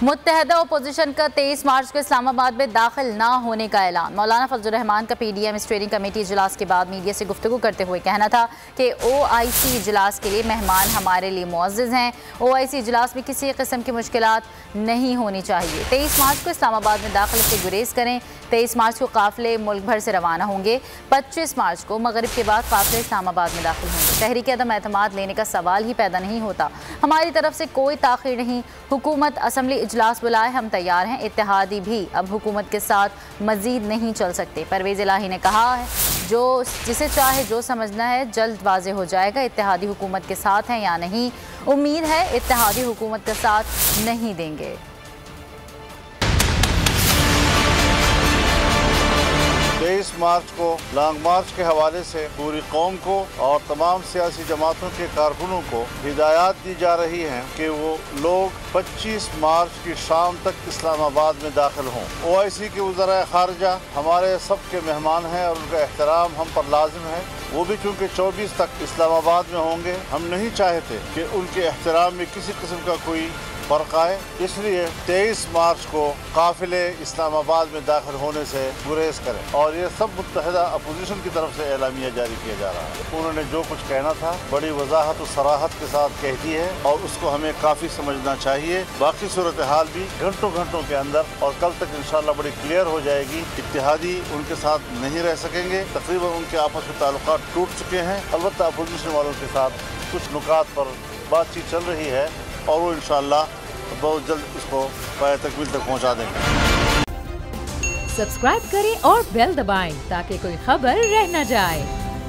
متحدہ اپوزیشن کا 23 مارچ کو اسلام آباد میں داخل نہ ہونے کا اعلان۔ مولانا فضل الرحمان کا P D M steering committee اجلاس کے بعد میڈیا سے گفتگو کرتے ہوئے کہنا تھا کہ او آئی سی اجلاس کے لیے مہمان ہمارے لیے معزز ہیں۔ او آئی سی اجلاس میں کسی قسم کی مشکلات نہیں ہونی چاہیے۔ 23 مارچ کو اسلام آباد میں داخلے سے گریز کریں۔ 23 مارچ کو قافلے ملک بھر سے روانہ ہوں گے۔ 25 مارچ کو مغرب کے بعد قافلے اسلام آباد میں داخل ہوں گے۔ تحریک عدم اعتماد لینے کا سوال ہی پیدا نہیں ہوتا۔ ہماری طرف سے کوئی تاخیر نہیں۔ حکومت اسمبلی اجلاس بلائے، ہم تیار ہیں۔ اتحادی بھی اب حکومت کے ساتھ مزید نہیں چل سکتے۔ پرویز الہی نے کہا ہے جسے چاہے جو سمجھنا ہے جلد واضح ہو جائے گا، اتحادی حکومت کے ساتھ ہیں یا نہیں۔ امید ہے اتحادی حکومت کا ساتھ نہیں دیں گے۔ 23 مارچ کو لانگ مارچ کے حوالے سے پوری قوم کو اور تمام سیاسی جماعتوں کے کارکنوں کو ہدایات دی جا رہی ہیں کہ وہ لوگ 25 مارچ کی شام تک اسلام آباد میں داخل ہوں۔ او آئی سی کے وزرائے خارجہ ہمارے سب کے مہمان ہیں اور ان کا احترام ہم پر لازم ہے۔ وہ بھی چونکہ 24 تک اسلام آباد میں ہوں گے، ہم نہیں چاہتے کہ ان کے احترام میں کسی قسم کا کوئی فرق آئے، اس لیے 23 مارچ کو قافلے اسلام آباد میں داخل ہونے سے گریز کریں۔ اور یہ سب متحدہ اپوزیشن کی طرف سے اعلامیہ جاری کیا جا رہا ہے۔ انہوں نے جو کچھ کہنا تھا بڑی وضاحت و صراحت کے ساتھ کہہ دی ہے اور اس کو ہمیں کافی سمجھنا چاہیے۔ باقی صورتحال بھی گھنٹوں کے اندر اور کل تک انشاءاللہ بڑی کلیئر ہو جائے گی۔ اتحادی ان کے ساتھ نہیں رہ سکیں گے، تقریباً ان کے آپس میں تعلقات ٹوٹ چکے ہیں۔ البتہ اپوزیشن والوں کے ساتھ کچھ نکات پر بات چیت چل رہی ہے اور وہ انشاءاللہ بہت جلد اس کو پایہ تکمیل تک پہنچا دیں گے۔ سبسکرائب کریں اور بیل دبائیں تاکہ کوئی خبر رہ نہ جائے۔